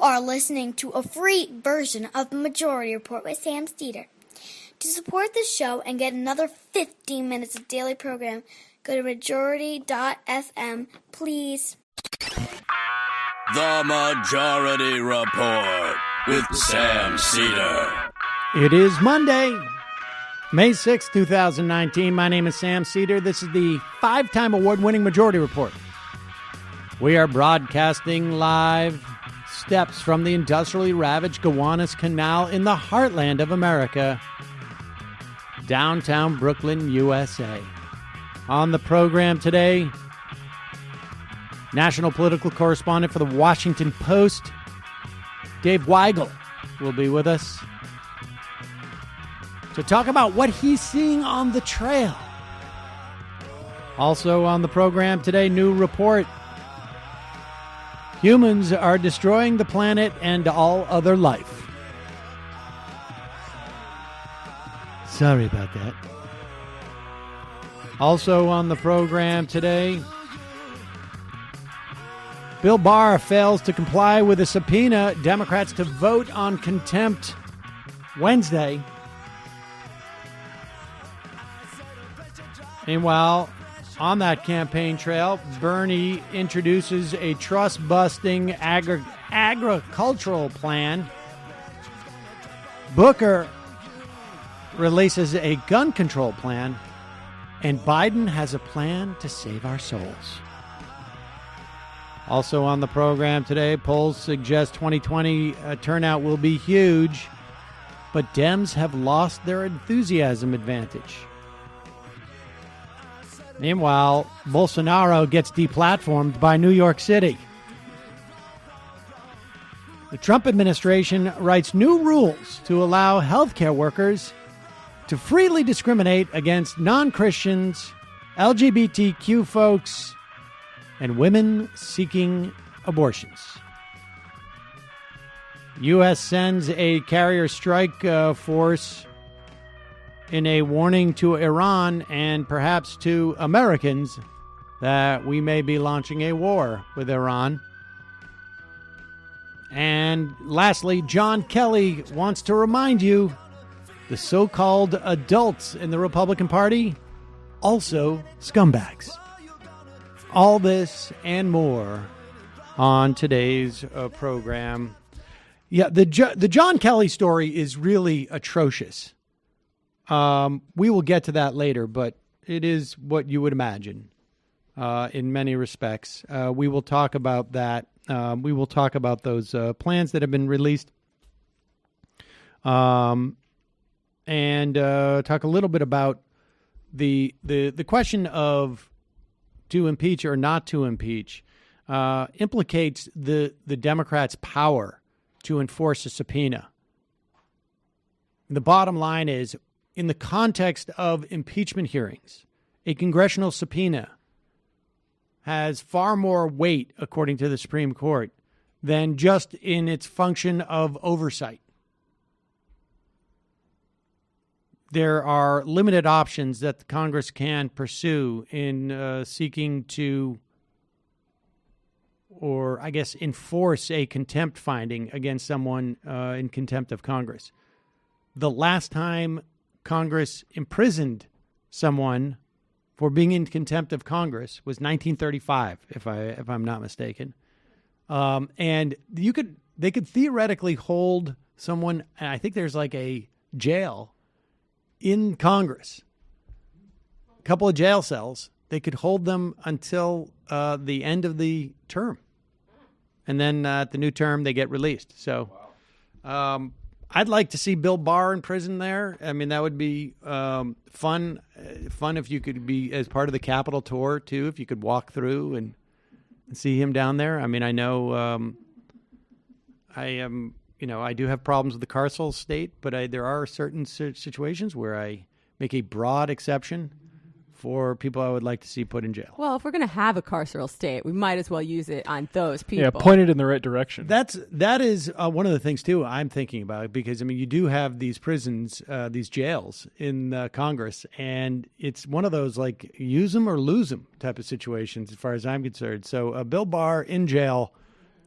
are listening to a free version of the Majority Report with Sam Steeder. To support the show and get another 15 minutes of daily program, go to majority.fm, please. The Majority Report with Sam Steeder. It is Monday, May 6, 2019. My name is Sam Steeder. This is the 5-time award-winning Majority Report. We are broadcasting live steps from the industrially ravaged Gowanus Canal in the heartland of America, downtown Brooklyn, USA. On the program today, national political correspondent for the Washington Post, Dave Weigel, will be with us to talk about what he's seeing on the trail. Also on the program today, new report. Humans are destroying the planet and all other life. Sorry about that. Also on the program today, Bill Barr fails to comply with a subpoena Democrats to vote on contempt Wednesday. Meanwhile, on that campaign trail, Bernie introduces a trust-busting agricultural plan. Booker releases a gun control plan. And Biden has a plan to save our souls. Also on the program today, polls suggest 2020 turnout will be huge, but Dems have lost their enthusiasm advantage. Meanwhile, Bolsonaro gets deplatformed by New York City. The Trump administration writes new rules to allow healthcare workers to freely discriminate against non-Christians, LGBTQ folks, and women seeking abortions. U.S. sends a carrier strike force in a warning to Iran and perhaps to Americans that we may be launching a war with Iran. And lastly, John Kelly wants to remind you the so-called adults in the Republican Party, also scumbags. All this and more on today's program. Yeah, the John Kelly story is really atrocious. We will get to that later, but it is what you would imagine in many respects. We will talk about that. We will talk about those plans that have been released. And talk a little bit about the question of to impeach or not to impeach implicates the Democrats' power to enforce a subpoena. The bottom line is, in the context of impeachment hearings, a congressional subpoena has far more weight, according to the Supreme Court, than just in its function of oversight. There are limited options that Congress can pursue in seeking to, or I guess, enforce a contempt finding against someone in contempt of Congress. The last time Congress imprisoned someone for being in contempt of Congress was 1935, if I'm not mistaken. And they could theoretically hold someone. And I think there's like a jail in Congress, a couple of jail cells. They could hold them until the end of the term. And then at the new term, they get released. So I'd like to see Bill Barr in prison there. I mean, that would be fun if you could be as part of the Capitol tour, too, if you could walk through and see him down there. I mean, I know I do have problems with the carceral state, but there are certain situations where I make a broad exception for people I would like to see put in jail. Well, if we're going to have a carceral state, we might as well use it on those people. Yeah, point it in the right direction. That is one of the things, too, I'm thinking about, because, I mean, you do have these prisons, these jails in Congress, and it's one of those, like, use them or lose them type of situations as far as I'm concerned. So Bill Barr in jail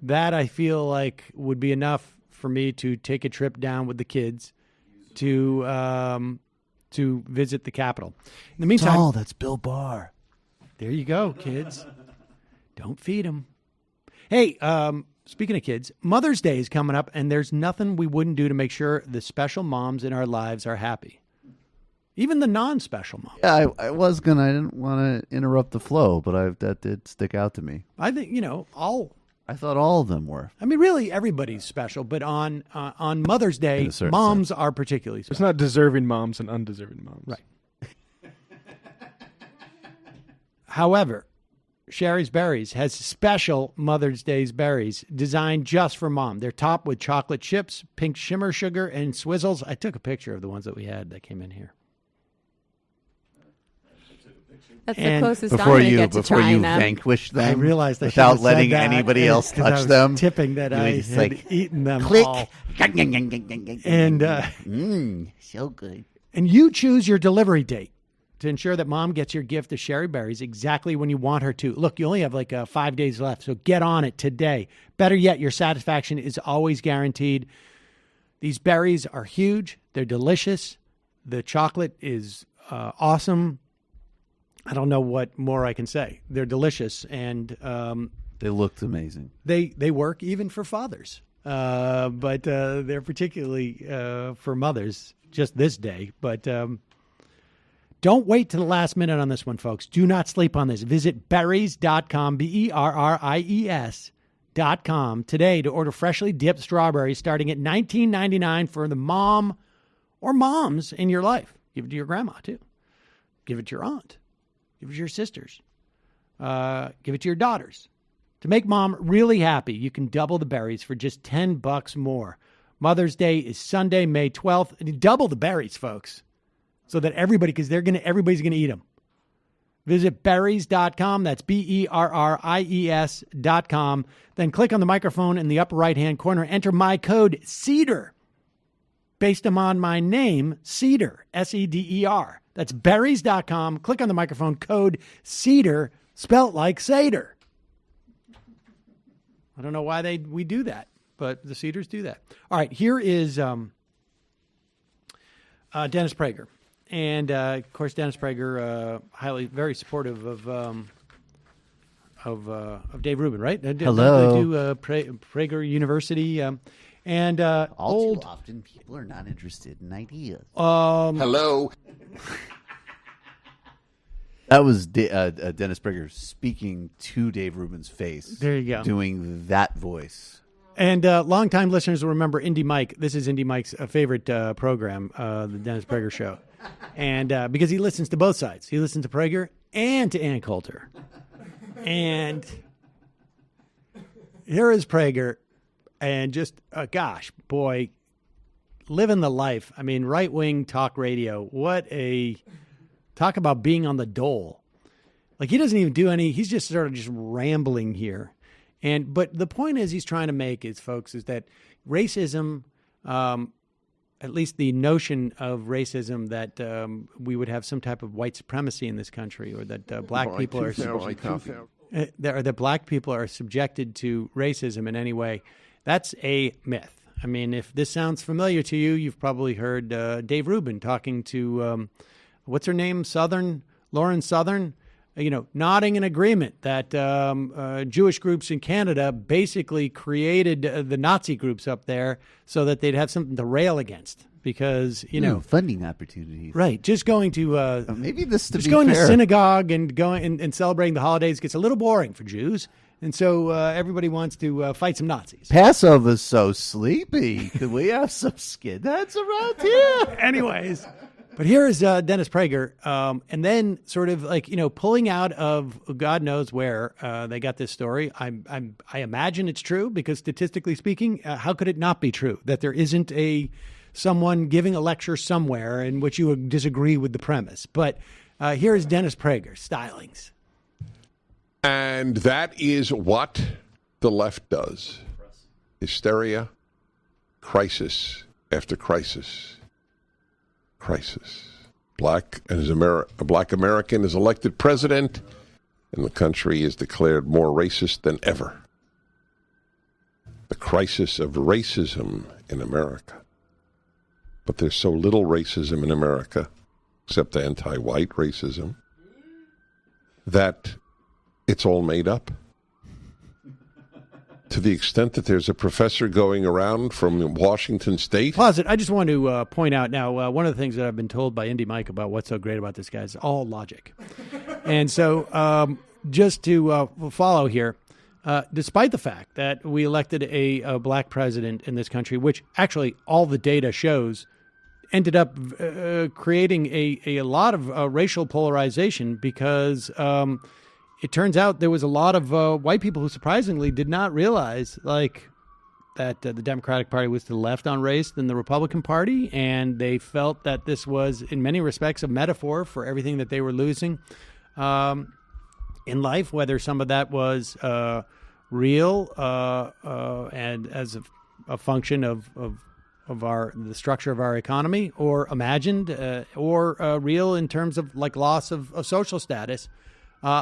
That I feel like would be enough for me to take a trip down with the kids to visit the Capitol. In the meantime, that's Bill Barr. There you go, kids. Don't feed them. Hey, speaking of kids, Mother's Day is coming up, and there's nothing we wouldn't do to make sure the special moms in our lives are happy. Even the non-special moms. Yeah, I didn't want to interrupt the flow, but that did stick out to me. I think, I thought all of them were. I mean, really, everybody's special, but on Mother's Day, moms are particularly special. It's not deserving moms and undeserving moms. Right. However, Sherry's Berries has special Mother's Day's berries designed just for mom. They're topped with chocolate chips, pink shimmer sugar, and swizzles. I took a picture of the ones that we had that came in here. That's the closest before I'm going to you get to before trying you them. vanquish them, I realized I without should have letting said that anybody else touch I was them. Tipping that I just had eaten them click. all. And so good. And you choose your delivery date to ensure that mom gets your gift of Sherry Berries exactly when you want her to. Look, you only have like 5 days left, so get on it today. Better yet, your satisfaction is always guaranteed. These berries are huge. They're delicious. The chocolate is awesome. I don't know what more I can say. They're delicious, and they looked amazing. They work even for fathers, but they're particularly for mothers just this day. But don't wait to the last minute on this one, folks. Do not sleep on this. Visit berries.com, BERRIES.com today to order freshly dipped strawberries starting at $19.99 for the mom or moms in your life. Give it to your grandma, too. Give it to your aunt. Give it to your sisters. Give it to your daughters. To make mom really happy, you can double the berries for just $10 more. Mother's Day is Sunday, May 12th. And double the berries, folks, so that everybody's going to eat them. Visit berries.com. That's BERRIES.com. Then click on the microphone in the upper right-hand corner. Enter my code CEDAR, based on my name, Cedar, SEDER. That's berries.com. Click on the microphone, code CEDAR, spelt like Seder. I don't know why we do that, but the Cedars do that. All right, here is Dennis Prager. And, of course, Dennis Prager, very supportive of Dave Rubin, right? Hello. They do Prager University. Too often people are not interested in ideas. Hello. That was Dennis Prager speaking to Dave Rubin's face. There you go. Doing that voice. And longtime listeners will remember Indy Mike. This is Indy Mike's favorite program, the Dennis Prager Show. And because he listens to both sides. He listens to Prager and to Ann Coulter. And here is Prager. And just, gosh, boy, living the life. I mean, right-wing talk radio. Talk about being on the dole. Like, he doesn't even do he's just sort of just rambling here. But the point he's trying to make is, folks, is that racism, at least the notion of racism that we would have some type of white supremacy in this country, or that black people are that black people are subjected to racism in any way. That's a myth. I mean, if this sounds familiar to you, you've probably heard Dave Rubin talking to, what's her name? Lauren Southern, nodding in agreement that Jewish groups in Canada basically created the Nazi groups up there so that they'd have something to rail against. Because, funding opportunities. Right. Just going to maybe this to just be going fair. to synagogue and going and celebrating the holidays gets a little boring for Jews. And so everybody wants to fight some Nazis. Passover's so sleepy. Could we have some skinheads around here? Anyways, but here is Dennis Prager. And then sort of like, pulling out of God knows where they got this story. I imagine it's true because statistically speaking, how could it not be true that there isn't someone giving a lecture somewhere in which you would disagree with the premise? But here is Dennis Prager, stylings. And that is what the left does. Hysteria, crisis after crisis. Crisis. A black American is elected president, and the country is declared more racist than ever. the crisis of racism in America. But there's so little racism in America, except anti-white racism, that it's all made up. To the extent that there's a professor going around from Washington State. Pause it. I just want to point out now, one of the things that I've been told by Indy Mike about what's so great about this guy is all logic. And so just to follow here, despite the fact that we elected a black president in this country, which actually all the data shows ended up creating a lot of racial polarization because it turns out there was a lot of white people who surprisingly did not realize that the Democratic Party was to the left on race than the Republican Party, and they felt that this was in many respects a metaphor for everything that they were losing in life, whether some of that was real and as a function of the structure of our economy, or imagined, or real in terms of loss of social status.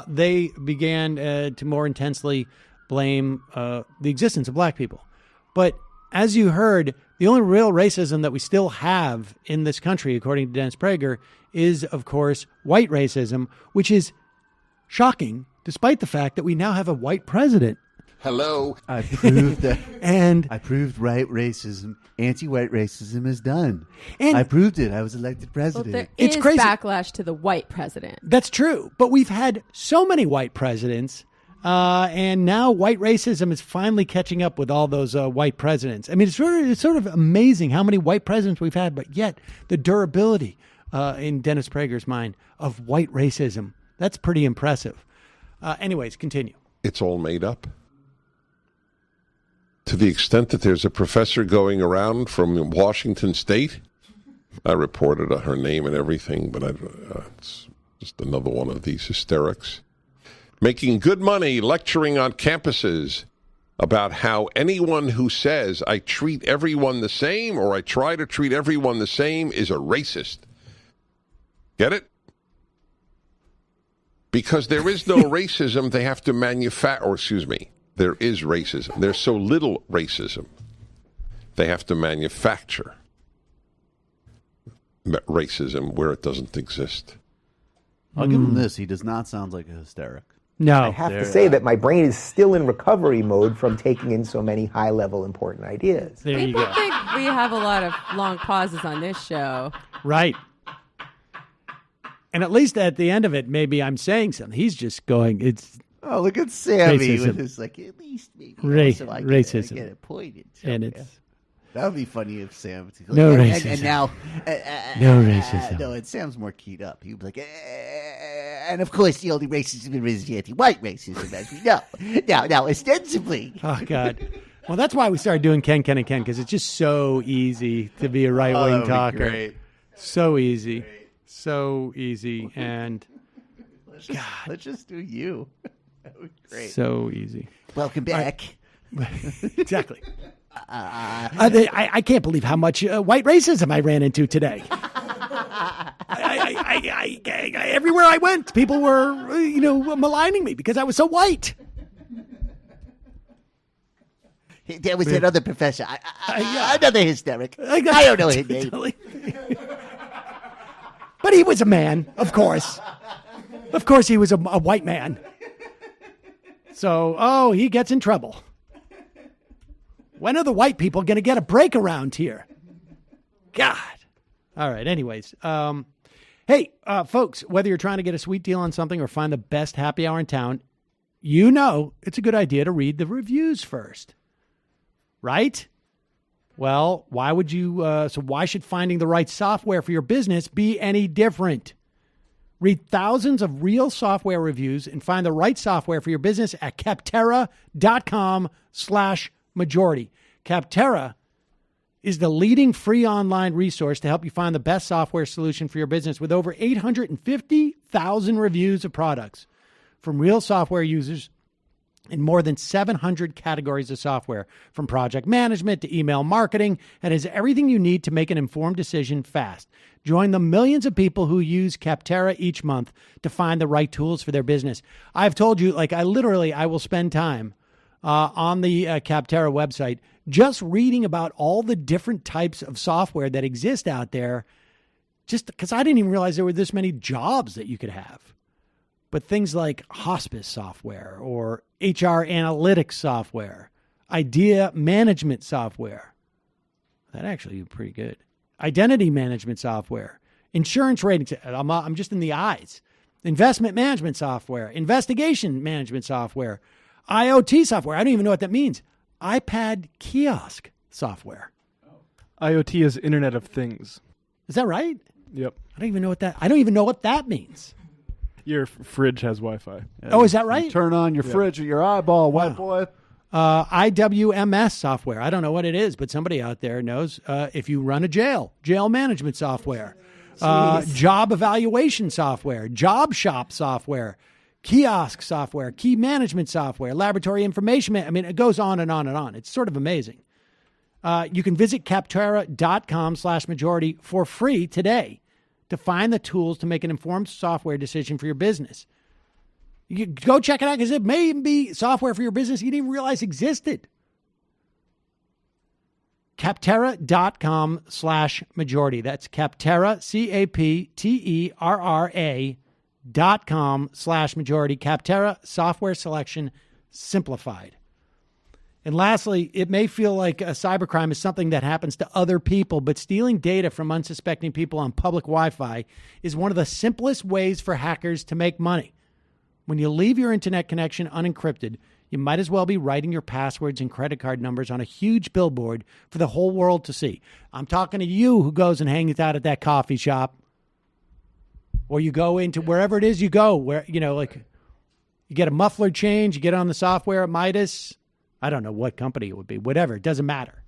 They began to more intensely blame the existence of black people. But as you heard, the only real racism that we still have in this country, according to Dennis Prager, is, of course, white racism, which is shocking, despite the fact that we now have a white president. Hello. I proved that. And I proved white racism. Anti-white racism is done. And I proved it. I was elected Well, president. there It's is crazy. backlash to the white president. that's true. But we've had so many white presidents, and now white racism is finally catching up with all those white presidents. I mean, it's sort of amazing how many white presidents we've had, but yet the durability in Dennis Prager's mind of white racism, that's pretty impressive. Anyways, continue. It's all made up. To the extent that there's a professor going around from Washington State, I reported her name and everything, but it's just another one of these hysterics, making good money lecturing on campuses about how anyone who says I treat everyone the same or I try to treat everyone the same is a racist. Get it? Because there is no racism, they have to there is racism. There's so little racism, they have to manufacture racism where it doesn't exist. I'll give him this. He does not sound like a hysteric. No. I have to say that my brain is still in recovery mode from taking in so many high-level important ideas. There you People go. think we have a lot of long pauses on this show. Right. And at least at the end of it, maybe I'm saying something. He's just going, it's Oh, look at Sammy Racism. with his at least maybe so I racism. get it pointed. and Yeah. it's That would be funny if Sam was like, No and racism. now No racism. No, and Sam's more keyed up. He would be like, and of course the only racism is anti-white racism, as we know. Now, ostensibly. Oh, God. Well, that's why we started doing Ken, because it's just so easy to be a right-wing that would be talker. great. So easy. So easy. And Let's just do you. That would be great. so easy. Welcome back. Exactly. I can't believe how much white racism I ran into today. Everywhere I went, people were, maligning me because I was so white. There was that other professor, another hysteric. I don't know his name. But he was a man, of course. Of course he was a white man. So, he gets in trouble. When are the white people going to get a break around here? God. All right. Anyways. Hey, folks, whether you're trying to get a sweet deal on something or find the best happy hour in town, it's a good idea to read the reviews first. Right? Well, why should finding the right software for your business be any different? Read thousands of real software reviews and find the right software for your business at Capterra.com/majority. Capterra is the leading free online resource to help you find the best software solution for your business with over 850,000 reviews of products from real software users in more than 700 categories of software, from project management to email marketing, and has everything you need to make an informed decision fast. Join the millions of people who use Capterra each month to find the right tools for their business. I've told you, I will spend time on the Capterra website, just reading about all the different types of software that exist out there, just because I didn't even realize there were this many jobs that you could have. But things like hospice software or HR analytics software, idea management software. That actually is pretty good. Identity management software, insurance ratings. I'm just in the eyes. Investment management software, investigation management software, IoT software. I don't even know what that means. iPad kiosk software. IoT is Internet of Things. Is that right? Yep. I don't even know what that means. Your fridge has Wi-Fi. Oh, is that right? You turn on your fridge with your eyeball, white boy. IWMS software. I don't know what it is, but somebody out there knows. If you run a jail management software, job evaluation software, job shop software, kiosk software, key management software, laboratory information. I mean, it goes on and on and on. It's sort of amazing. You can visit capterra.com/majority for free today to find the tools to make an informed software decision for your business. You go check it out because it may even be software for your business you didn't even realize existed. Capterra.com/majority. That's Capterra, CAPTERRA.com/majority. Capterra, software selection simplified. And lastly, it may feel like a cybercrime is something that happens to other people, but stealing data from unsuspecting people on public Wi-Fi is one of the simplest ways for hackers to make money. When you leave your internet connection unencrypted, you might as well be writing your passwords and credit card numbers on a huge billboard for the whole world to see. I'm talking to you who goes and hangs out at that coffee shop, or you go into wherever it is you go, where, like you get a muffler change, you get on the software at Midas. I don't know what company it would be, whatever. It doesn't matter.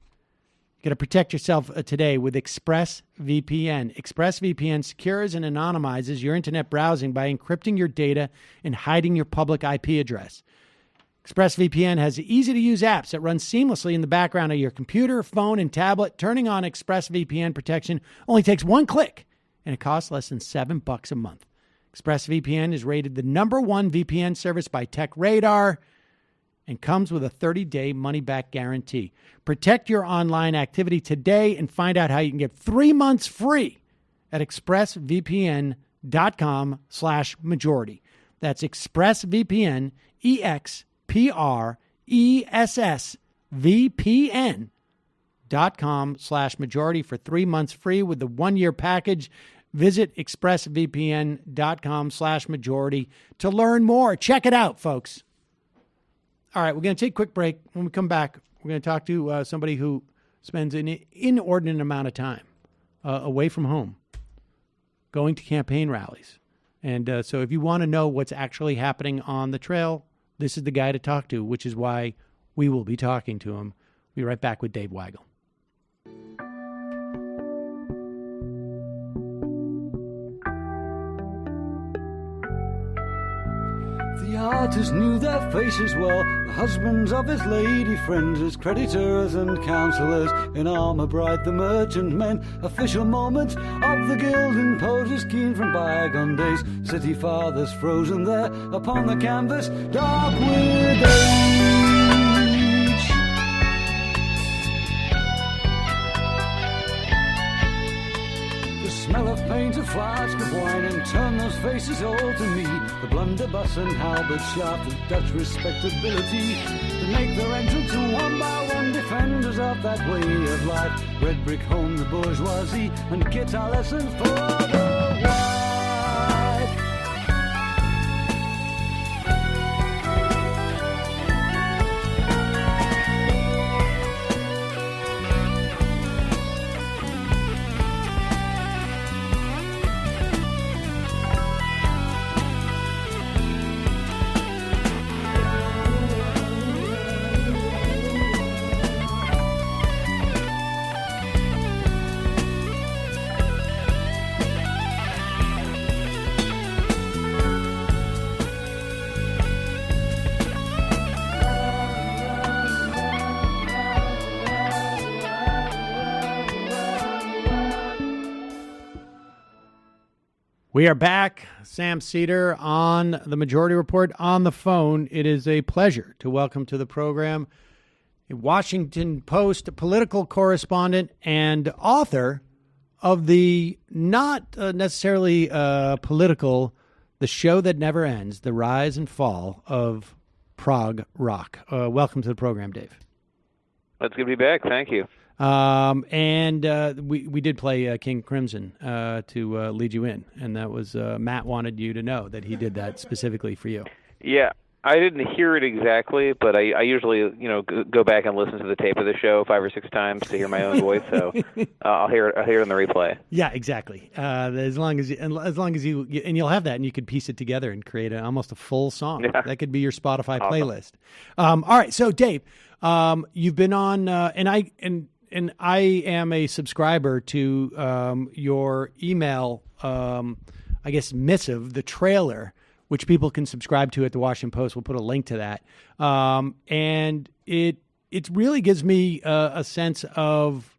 You got to protect yourself today with ExpressVPN. ExpressVPN secures and anonymizes your internet browsing by encrypting your data and hiding your public IP address. ExpressVPN has easy-to-use apps that run seamlessly in the background of your computer, phone, and tablet. Turning on ExpressVPN protection only takes one click, and it costs less than $7 a month. ExpressVPN is rated the #1 VPN service by TechRadar and comes with a 30-day money-back guarantee. Protect your online activity today and find out how you can get 3 months free at expressvpn.com/majority. That's ExpressVPN, ExpressVPN.com/majority for 3 months free with the 1-year package. Visit expressvpn.com/majority to learn more. Check it out, folks. All right, we're going to take a quick break. When we come back, we're going to talk to somebody who spends an inordinate amount of time away from home, going to campaign rallies. And so if you want to know what's actually happening on the trail, this is the guy to talk to, which is why we will be talking to him. We'll be right back with Dave Weigel. The artist knew their faces well, the husbands of his lady friends, his creditors and counsellors, in armour bright the merchant men, official moments of the guild imposers keen from bygone days, city fathers frozen there upon the canvas, dark with age. Smell of paint, a flask of wine, and turn those faces all to me. The blunderbuss and halberd shaft of Dutch respectability to make their entrance one by one defenders of that way of life. Red brick home, the bourgeoisie, and guitar lessons for the wife. We are back. Sam Seder on the Majority Report on the phone. It is a pleasure to welcome to the program a Washington Post political correspondent and author of the not necessarily political, The Show That Never Ends, The Rise and Fall of Prog Rock. Welcome to the program, Dave. It's good to be back. Thank you. We did play King Crimson to lead you in, and that was Matt wanted you to know that he did that specifically for you. Yeah, I didn't hear it exactly, but I usually go back and listen to the tape of the show 5 or 6 times to hear my own voice. So I'll hear it on the replay. Yeah, exactly. As long as you and you'll have that, and you could piece it together and create almost a full song. Yeah. That could be your Spotify playlist. All right, so Dave, you've been on, and I am a subscriber to your email, missive, the trailer, which people can subscribe to at the Washington Post. We'll put a link to that. And it really gives me a sense of,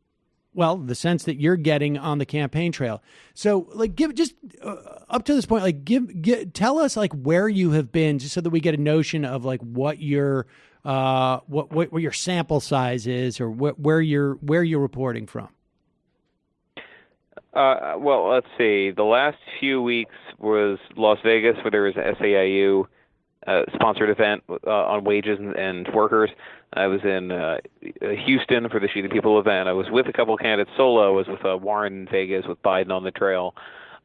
the sense that you're getting on the campaign trail. So, give just up to this point, tell us where you have been, just so that we get a notion of what your what your sample size is, or where you're reporting from. Well, let's see. The last few weeks was Las Vegas, where there was an SAIU sponsored event on wages and workers. I was in Houston for the She the People event. I was with a couple of candidates solo. I was with Warren in Vegas with Biden on the trail.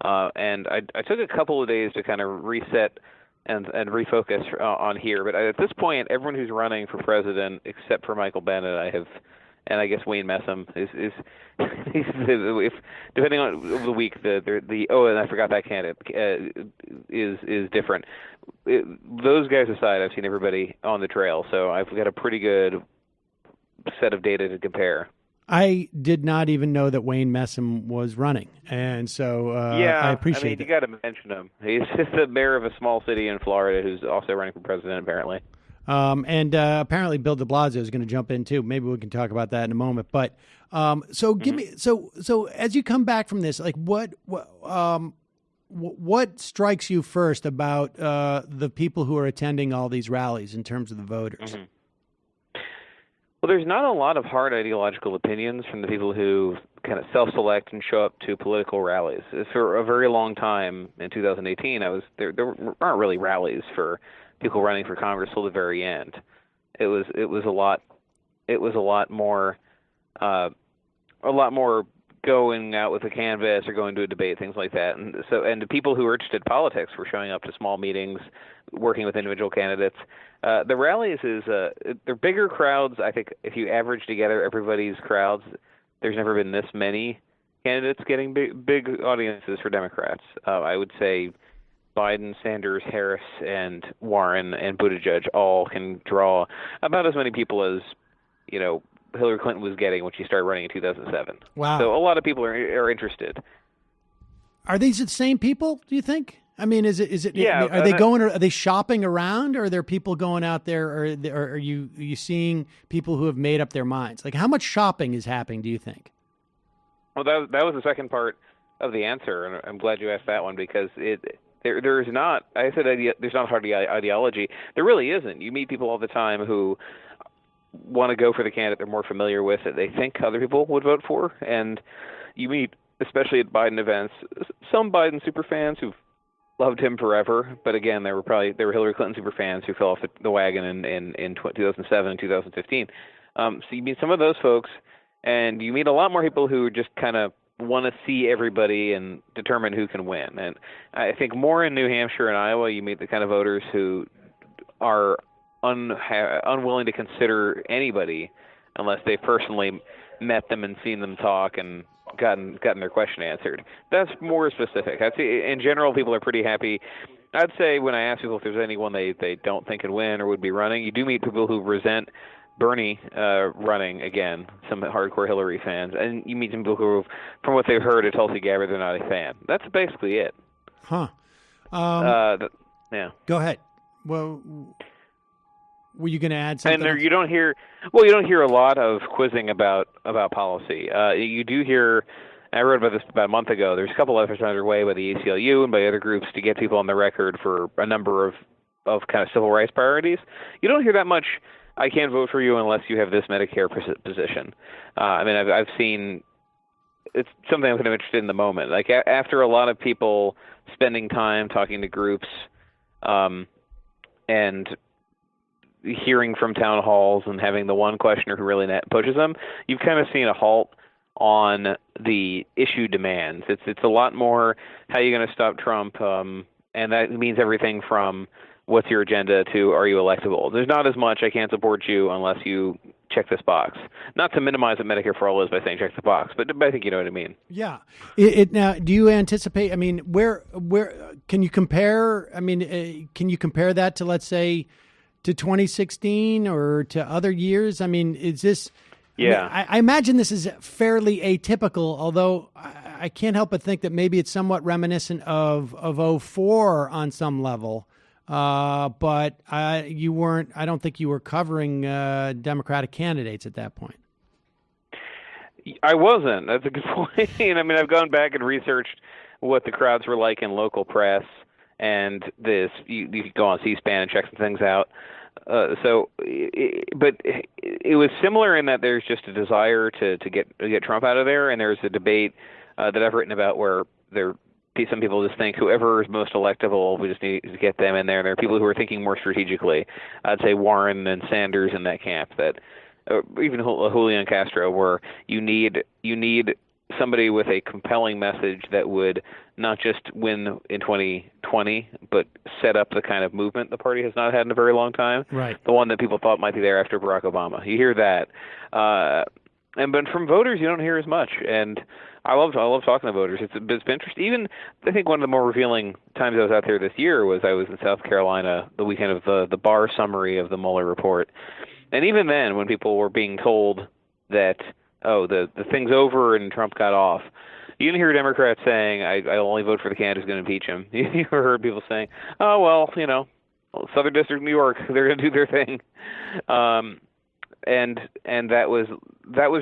And I took a couple of days to kind of reset and refocus on here. But at this point, everyone who's running for president, except for Michael Bennet, and I guess Wayne Messam is if depending on the week, and I forgot that candidate is different. Those guys aside, I've seen everybody on the trail, so I've got a pretty good set of data to compare. I did not even know that Wayne Messam was running, and so I appreciate it. You got to mention him. He's just the mayor of a small city in Florida who's also running for president, apparently. And apparently Bill de Blasio is going to jump in too. Maybe we can talk about that in a moment. But so give me so as you come back from this, what strikes you first about the people who are attending all these rallies in terms of the voters? Mm-hmm. Well, there's not a lot of hard ideological opinions from the people who kind of self-select and show up to political rallies. For a very long time in 2018, there aren't really rallies for people running for Congress till the very end. It was a lot more going out with a canvas or going to a debate, things like that. And the people who were interested in politics were showing up to small meetings, working with individual candidates. The rallies they're bigger crowds. I think if you average together everybody's crowds, there's never been this many candidates getting big audiences for Democrats. I would say Biden, Sanders, Harris, and Warren and Buttigieg all can draw about as many people as Hillary Clinton was getting when she started running in 2007. Wow! So a lot of people are interested. Are these the same people? Do you think? I mean, is it? Yeah. Are they going? Are they shopping around? Or are there people going out there? Or are you seeing people who have made up their minds? How much shopping is happening? Do you think? Well, that was the second part of the answer, and I'm glad you asked that one because there's not. I said there's not hard ideology. There really isn't. You meet people all the time who want to go for the candidate they're more familiar with that they think other people would vote for, and you meet, especially at Biden events, some Biden superfans who've loved him forever, but again, they were Hillary Clinton superfans who fell off the wagon in 2007 and 2015. So you meet some of those folks, and you meet a lot more people who just kind of want to see everybody and determine who can win. And I think more in New Hampshire and Iowa, you meet the kind of voters who are unwilling to consider anybody unless they personally met them and seen them talk and gotten their question answered. That's more specific. I'd say in general, people are pretty happy. I'd say when I ask people if there's anyone they don't think can win or would be running, you do meet people who resent Bernie running again, some hardcore Hillary fans, and you meet some people who, from what they've heard at Tulsi Gabbard, they're not a fan. That's basically it. Huh. Yeah. Go ahead. Well, were you going to add something? And you don't hear a lot of quizzing about policy. You do hear I wrote about this about a month ago. There's a couple efforts underway by the ACLU and by other groups to get people on the record for a number of kind of civil rights priorities. You don't hear that much, I can't vote for you unless you have this Medicare position. I mean, I've seen, it's something I'm kind of interested in the moment. Like after a lot of people spending time talking to groups and hearing from town halls and having the one questioner who really pushes them, you've kind of seen a halt on the issue demands. It's a lot more, how are you going to stop Trump? And that means everything from what's your agenda to are you electable? There's not as much I can't support you unless you check this box. Not to minimize what Medicare for All is by saying check the box, but I think you know what I mean. Yeah. Now, do you anticipate, I mean, where can you compare, I mean, can you compare that to, let's say, to 2016 or to other years? I mean, is this... Yeah. I imagine this is fairly atypical, although I can't help but think that maybe it's somewhat reminiscent of 04 on some level. But you weren't, I don't think you were covering Democratic candidates at that point. I wasn't. That's a good point. I mean, I've gone back and researched what the crowds were like in local press, and this you could go on C-SPAN and check some things out. But it was similar in that there's just a desire to get Trump out of there, and there's a debate that I've written about where some people just think whoever is most electable, we just need to get them in there. And there are people who are thinking more strategically. I'd say Warren and Sanders in that camp, that even Julian Castro, where you need somebody with a compelling message that would not just win in 2020, but set up the kind of movement the party has not had in a very long time. Right. The one that people thought might be there after Barack Obama. You hear that. But from voters, you don't hear as much. And I love talking to voters. It's been interesting. Even I think one of the more revealing times I was out there this year was I was in South Carolina the weekend of the Barr summary of the Mueller report. And even then, when people were being told that, the thing's over and Trump got off, you didn't hear Democrats saying, I only vote for the candidate who's going to impeach him. You heard people saying, oh, well, Southern District of New York, they're going to do their thing. And that was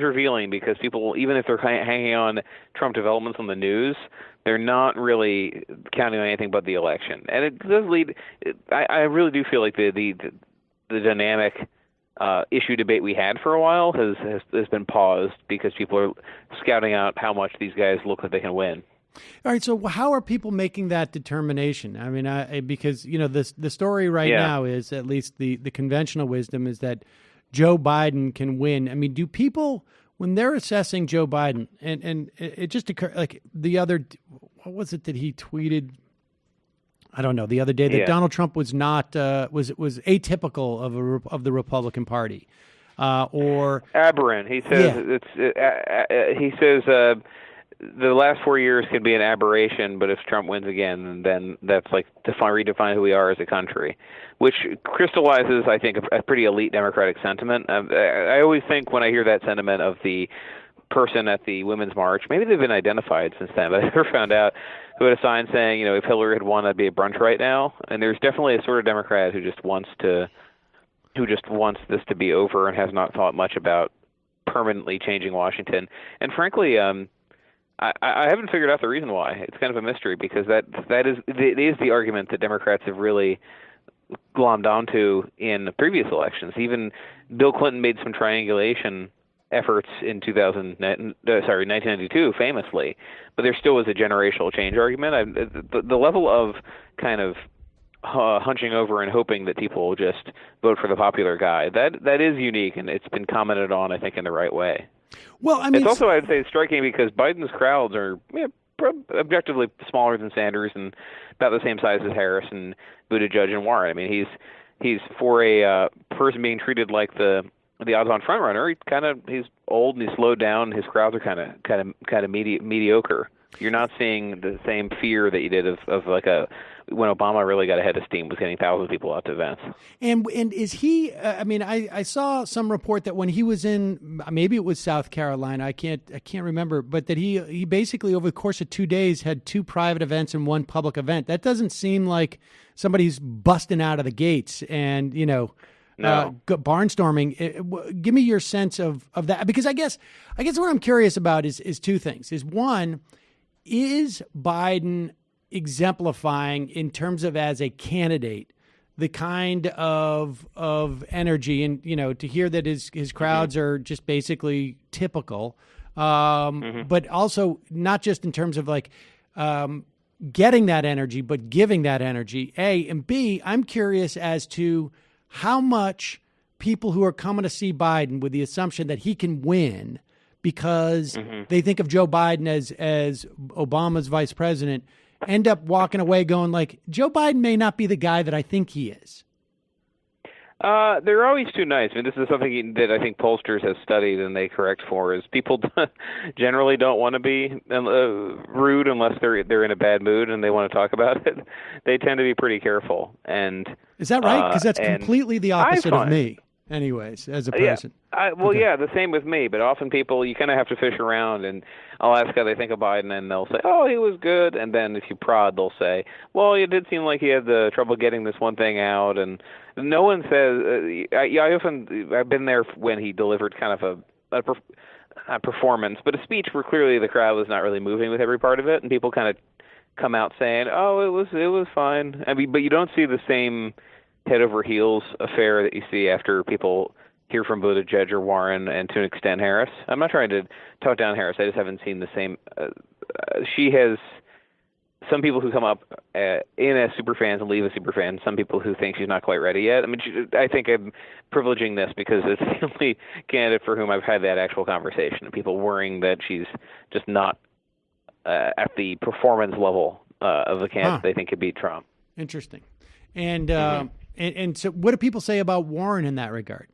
revealing, because people, even if they're hanging on Trump developments on the news, they're not really counting on anything but the election. And it does lead, I really do feel like the dynamic issue debate we had for a while has been paused because people are scouting out how much these guys look like they can win. All right. So how are people making that determination? I mean, because, the story right now is, at least the conventional wisdom is that Joe Biden can win. I mean, do people, when they're assessing Joe Biden, and it just occurred, like what was it that he tweeted? I don't know, the other day, that Donald Trump was not was atypical of the Republican Party, or aberrant. He says he says the last 4 years can be an aberration, but if Trump wins again, then that's like redefine who we are as a country, which crystallizes, I think, a pretty elite Democratic sentiment. I always think when I hear that sentiment of the person at the Women's March, maybe they've been identified since then, but I never found out, who had a sign saying, if Hillary had won, that'd be a brunch right now. And there's definitely a sort of Democrat who just wants this to be over and has not thought much about permanently changing Washington. And frankly, I haven't figured out the reason why. It's kind of a mystery, because it is the argument that Democrats have really glommed onto in the previous elections. Even Bill Clinton made some triangulation efforts in 1992, famously, but there still was a generational change argument. The level of kind of hunching over and hoping that people will just vote for the popular guy, that is unique, and it's been commented on, I think, in the right way. Well, I mean, it's also, I'd say, striking because Biden's crowds are objectively smaller than Sanders and about the same size as Harris and Buttigieg and Warren. I mean, he's for a person being treated like the odds-on frontrunner. He's old and he's slowed down. His crowds are kind of mediocre. You're not seeing the same fear that you did of like when Obama really got ahead of steam, was getting thousands of people out to events. And is he? I mean, I saw some report that when he was in, maybe it was South Carolina, I can't remember, but that he basically over the course of 2 days had 2 private events and 1 public event. That doesn't seem like somebody's busting out of the gates and No. barnstorming. Give me your sense of that, because I guess what I'm curious about is two things. Is one, is Biden exemplifying in terms of as a candidate the kind of energy, and to hear that his crowds are just basically typical, but also not just in terms of like getting that energy, but giving that energy. A, and B, I'm curious as to how much people who are coming to see Biden with the assumption that he can win because they think of Joe Biden as Obama's vice president end up walking away going like, Joe Biden may not be the guy that I think he is. They're always too nice. I mean, this is something that I think pollsters have studied and they correct for, is people generally don't want to be rude unless they're in a bad mood and they want to talk about it. They tend to be pretty careful. And is that right? Because that's completely the opposite of me, anyways, as a person. Yeah, the same with me. But often people, you kind of have to fish around, and I'll ask how they think of Biden, and they'll say, "Oh, he was good." And then if you prod, they'll say, "Well, it did seem like he had the trouble getting this one thing out." And no one says. I've been there when he delivered kind of a performance, but a speech where clearly the crowd was not really moving with every part of it, and people kind of come out saying, "Oh, it was fine." I mean, but you don't see the same head over heels affair that you see after people hear from Buttigieg or Warren, and to an extent Harris. I'm not trying to talk down Harris. I just haven't seen the same. She has some people who come up in as superfans and leave as superfans. Some people who think she's not quite ready yet. I mean, I think I'm privileging this because it's the only candidate for whom I've had that actual conversation. People worrying that she's just not at the performance level of the candidate they think could beat Trump. Interesting. And and so what do people say about Warren in that regard?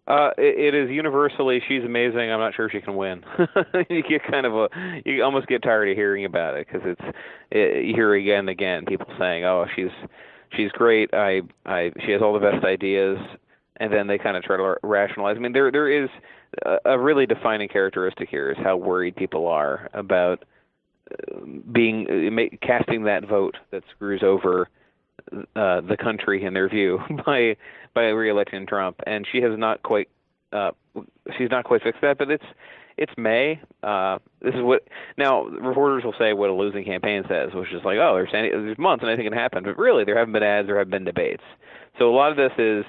It is universally, she's amazing. I'm not sure she can win. You get you almost get tired of hearing about it because you hear again and again people saying, "Oh, she's great. She has all the best ideas," and then they kind of try to rationalize. I mean, there is a really defining characteristic here is how worried people are about casting that vote that screws over the country in their view by re-electing Trump, and she has not quite she's not quite fixed that. But it's May. This is what now reporters will say what a losing campaign says, which is like, oh, there's months and anything can happen, but really there haven't been ads, there have been debates. So a lot of this is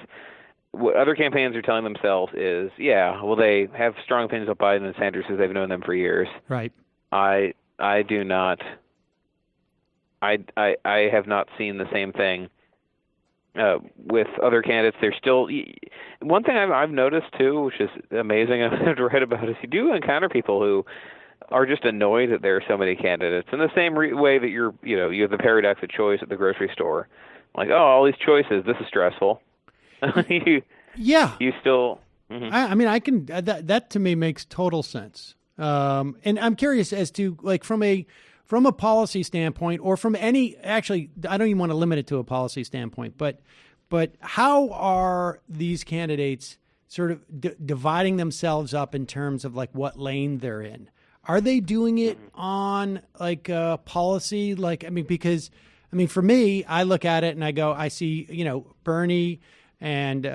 what other campaigns are telling themselves is, they have strong opinions of Biden and Sanders because they've known them for years. Right. I do not. I have not seen the same thing with other candidates. There's still one thing I've noticed too, which is amazing. I have to write about is you do encounter people who are just annoyed that there are so many candidates. In the same way that you have the paradox of choice at the grocery store, like, oh, all these choices, this is stressful. You still. Mm-hmm. I mean, I can that to me makes total sense. And I'm curious as to like from a policy standpoint, or from any, actually, I don't even want to limit it to a policy standpoint, but how are these candidates sort of dividing themselves up in terms of like what lane they're in? Are they doing it on like policy? Like, I mean, because, I mean, for me, I look at it and I go, I see, Bernie and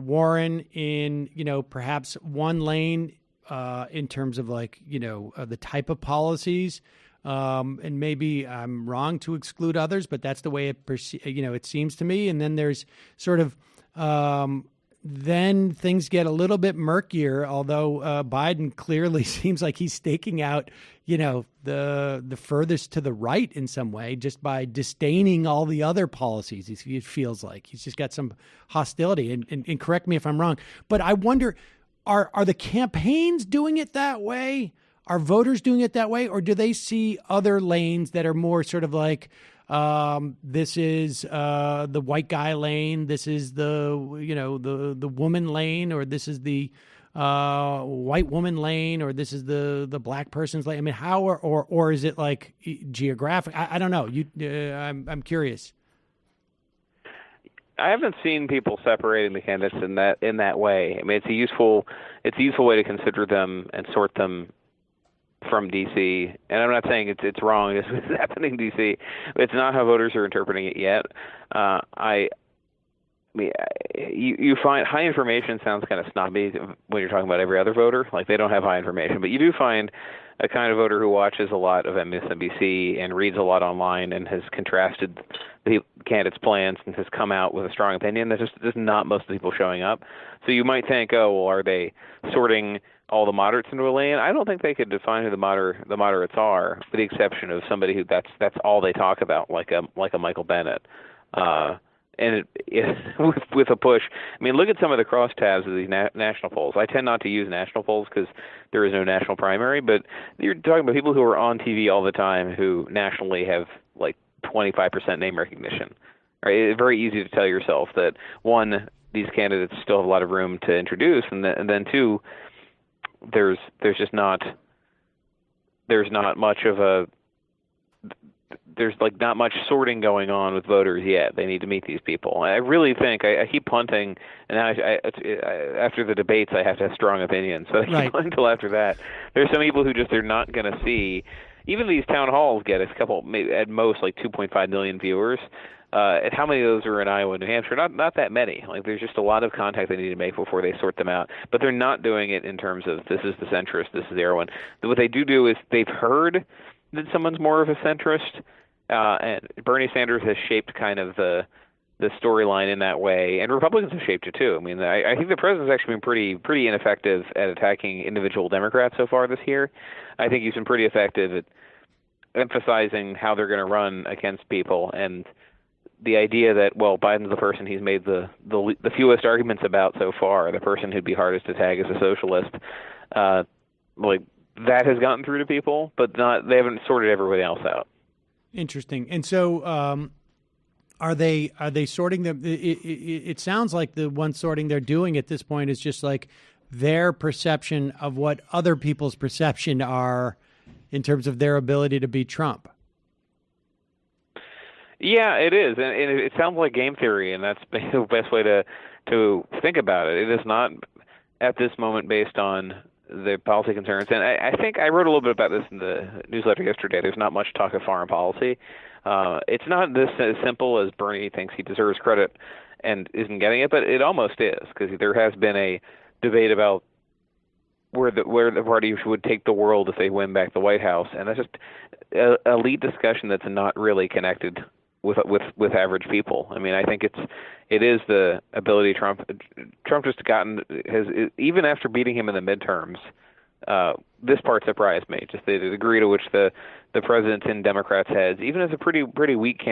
Warren in, perhaps one lane in terms of like, the type of policies. And maybe I'm wrong to exclude others, but that's the way it seems to me. And then there's sort of, then things get a little bit murkier, although Biden clearly seems like he's staking out, the furthest to the right in some way, just by disdaining all the other policies. It feels like he's just got some hostility, and correct me if I'm wrong, but I wonder, are the campaigns doing it that way? Are voters doing it that way, or do they see other lanes that are more sort of like, this is the white guy lane, this is the woman lane, or this is the white woman lane, or this is the black person's lane? I mean, how or is it like geographic? I don't know. I'm curious. I haven't seen people separating the candidates in that way. I mean, it's a useful way to consider them and sort them from D.C. And I'm not saying it's wrong. It's happening in D.C. It's not how voters are interpreting it yet. I I mean, you find high information sounds kind of snobby when you're talking about every other voter. Like, they don't have high information, but you do find a kind of voter who watches a lot of MSNBC and reads a lot online and has contrasted the candidates' plans and has come out with a strong opinion. There's not most of the people showing up. So you might think, oh, well, are they sorting all the moderates into a lane? I don't think they could define who the moderates are, with the exception of somebody who that's all they talk about, like a Michael Bennett. And with a push. I mean, look at some of the crosstabs of these national polls. I tend not to use national polls because there is no national primary, but you're talking about people who are on TV all the time who nationally have like 25% name recognition. Right? It's very easy to tell yourself that, one, these candidates still have a lot of room to introduce, and then two, there's not much sorting going on with voters yet. They need to meet these people. I really think I keep punting, and now after the debates I have to have strong opinions, so I keep punting until after that. There's some people who just are not going to see. Even these town halls get a couple, maybe at most like 2.5 million viewers. And how many of those are in Iowa and New Hampshire? Not that many. Like, there's just a lot of contact they need to make before they sort them out. But they're not doing it in terms of this is the centrist, this is the other one. What they do is they've heard that someone's more of a centrist, and Bernie Sanders has shaped kind of the storyline in that way, and Republicans have shaped it too. I mean, I think the president's actually been pretty ineffective at attacking individual Democrats so far this year. I think he's been pretty effective at emphasizing how they're going to run against people, and the idea that, well, Biden's the person he's made the fewest arguments about so far, the person who'd be hardest to tag as a socialist, like, that has gotten through to people, but they haven't sorted everybody else out. Interesting. And so are they sorting them? It sounds like the one sorting they're doing at this point is just like their perception of what other people's perception are in terms of their ability to beat Trump. Yeah, it is. And it sounds like game theory, and that's the best way to think about it. It is not at this moment based on the policy concerns. And I think I wrote a little bit about this in the newsletter yesterday. There's not much talk of foreign policy. It's not this as simple as Bernie thinks he deserves credit and isn't getting it, but it almost is, because there has been a debate about where the party would take the world if they win back the White House, and that's just an elite discussion that's not really connected with average people. I mean, I think it is the ability Trump just has, even after beating him in the midterms, this part surprised me, just the degree to which the president's in Democrats' heads, even as a pretty weak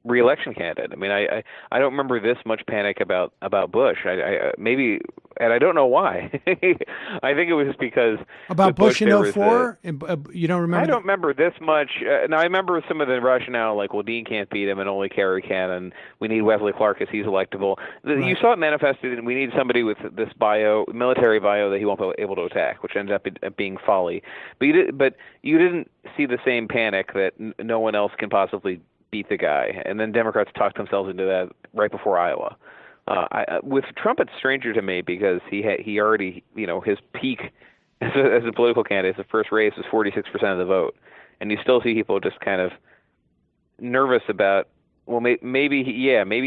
re-election candidate. I mean, I don't remember this much panic about Bush. Maybe, and I don't know why. I think it was just because about Bush in 2004. You don't remember? I don't remember this much. Now I remember some of the rationale, like, well, Dean can't beat him, and only Kerry can, and we need Wesley Clark because he's electable. Right. You saw it manifested, and we need somebody with this military bio that he won't be able to attack, which ends up being folly. But you didn't see the same panic that no one else can possibly beat the guy, and then Democrats talked themselves into that right before Iowa. With Trump, it's stranger to me because he already, his peak as a political candidate, his first race was 46% of the vote, and you still see people just kind of nervous about, well, maybe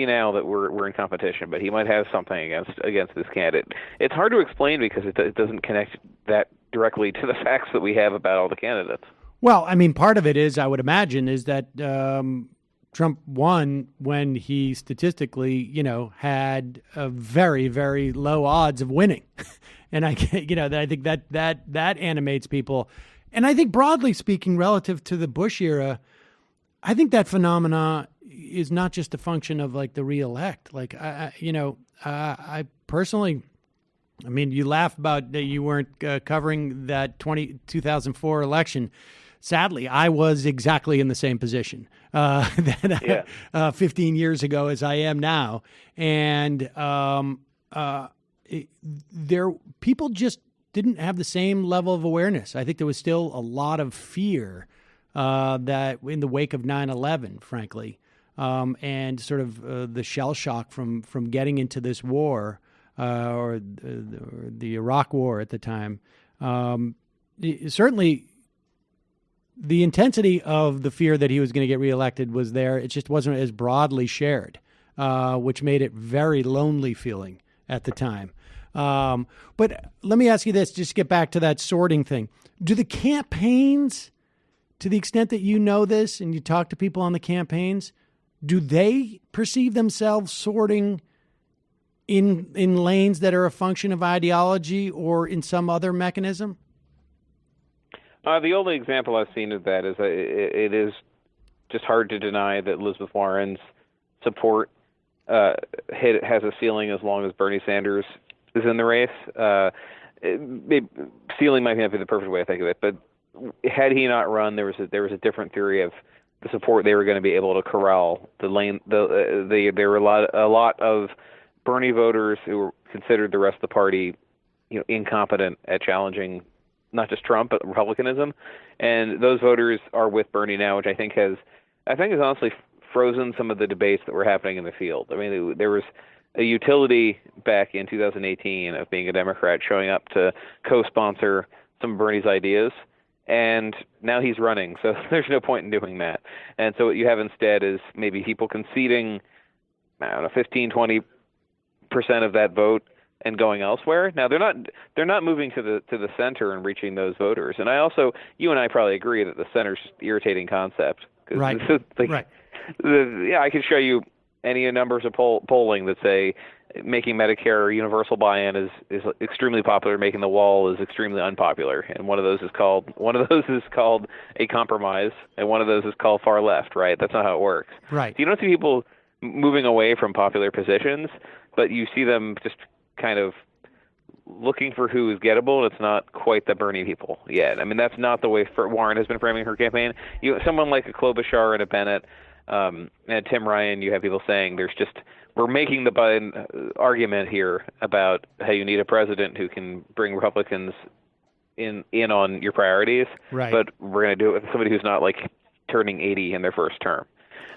now that we're in competition, but he might have something against this candidate. It's hard to explain because it doesn't connect that directly to the facts that we have about all the candidates. Well, I mean, part of it is, I would imagine, is that Trump won when he statistically, had a very, very low odds of winning. And I think that animates people. And I think, broadly speaking, relative to the Bush era, I think that phenomena is not just a function of like the reelect. Like, I personally, I mean, you laugh about that you weren't covering that 2004 election. Sadly, I was exactly in the same position 15 years ago as I am now. And people just didn't have the same level of awareness. I think there was still a lot of fear that in the wake of 9/11, frankly, and sort of the shell shock from getting into this war or the Iraq War at the time. Certainly, the intensity of the fear that he was going to get reelected was there. It just wasn't as broadly shared. which made it very lonely feeling at the time. But let me ask you this, just to get back to that sorting thing. Do the campaigns, to the extent that you know this and you talk to people on the campaigns, do they perceive themselves sorting in lanes that are a function of ideology or in some other mechanism? The only example I've seen of that is it is just hard to deny that Elizabeth Warren's support has a ceiling as long as Bernie Sanders is in the race. Ceiling might not be the perfect way to think of it, but had he not run, there was a different theory of the support they were going to be able to corral. There were a lot of Bernie voters who were considered the rest of the party, incompetent at challenging not just Trump but Republicanism, and those voters are with Bernie now, which I think has honestly frozen some of the debates that were happening in the field. I mean, there was a utility back in 2018 of being a Democrat showing up to co-sponsor some of Bernie's ideas, and now he's running, so there's no point in doing that. And so what you have instead is maybe people conceding, 15-20% of that vote and going elsewhere. Now they're not moving to the center and reaching those voters. And you and I probably agree that the center's just an irritating concept. Right. Right. I can show you any numbers of polling that say making Medicare universal buy-in is extremely popular, making the wall is extremely unpopular, and one of those is called a compromise, and one of those is called far left. Right? That's not how it works. Right. So you don't see people moving away from popular positions, but you see them just kind of looking for who is gettable, and it's not quite the Bernie people yet. I mean, that's not the way Warren has been framing her campaign. Someone like a Klobuchar and a Bennett and Tim Ryan, you have people saying we're making the Biden argument here about how you need a president who can bring Republicans in on your priorities, right. But we're going to do it with somebody who's not like turning 80 in their first term.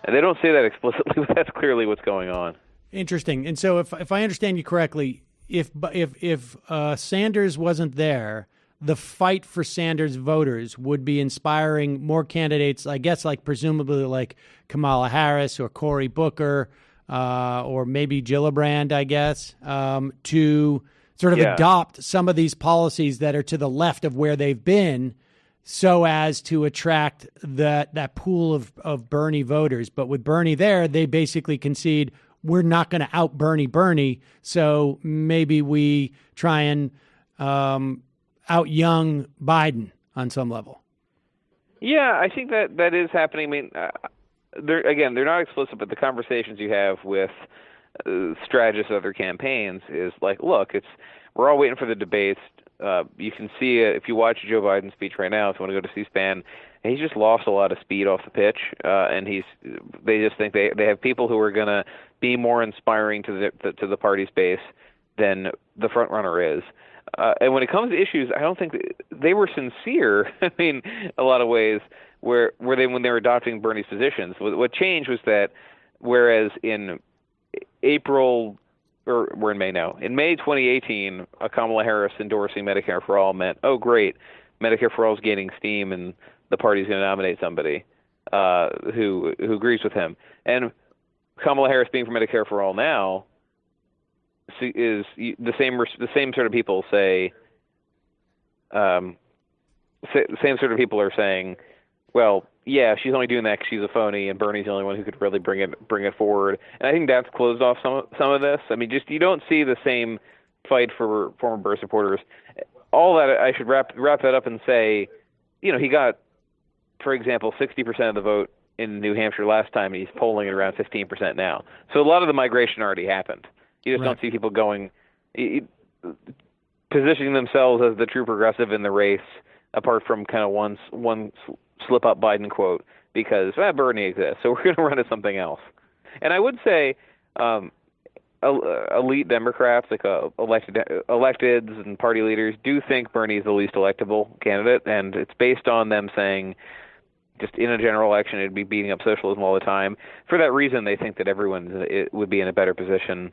And they don't say that explicitly, but that's clearly what's going on. Interesting. And so if I understand you correctly, if Sanders wasn't there, the fight for Sanders voters would be inspiring more candidates, I guess, presumably like Kamala Harris or Cory Booker or maybe Gillibrand, I guess, to sort of adopt some of these policies that are to the left of where they've been, so as to attract that pool of Bernie voters. But with Bernie there, they basically concede, we're not going to out Bernie, so maybe we try and out young Biden on some level. Yeah, I think that is happening. I mean, they're not explicit, but the conversations you have with strategists of other campaigns is like, look, we're all waiting for the debates. You can see it if you watch Joe Biden's speech right now. If you want to go to C-SPAN, he's just lost a lot of speed off the pitch, and they just think they have people who are going to be more inspiring to the party's base than the front runner is. And when it comes to issues, I don't think they were sincere. I mean, a lot of ways when they were adopting Bernie's positions. What changed was that whereas in April, or we're in May now, in May 2018, Kamala Harris endorsing Medicare for All meant, oh great, Medicare for All is gaining steam, and the party's going to nominate somebody who agrees with him. And Kamala Harris being for Medicare for All now is the same sort of people say. Same sort of people are saying, well, yeah, she's only doing that because she's a phony, and Bernie's the only one who could really bring it forward. And I think that's closed off some of this. I mean, just you don't see the same fight for former Burr supporters. All that I should wrap that up and say, he got, for example, 60% of the vote in New Hampshire last time, and he's polling at around 15% now. So a lot of the migration already happened. You just don't see people positioning themselves as the true progressive in the race, apart from kind of one slip-up Biden quote, because Bernie exists, so we're going to run to something else. And I would say elite Democrats, like electeds and party leaders, do think Bernie is the least electable candidate, and it's based on them saying just in a general election it'd be beating up socialism all the time. For that reason, they think that everyone would be in a better position.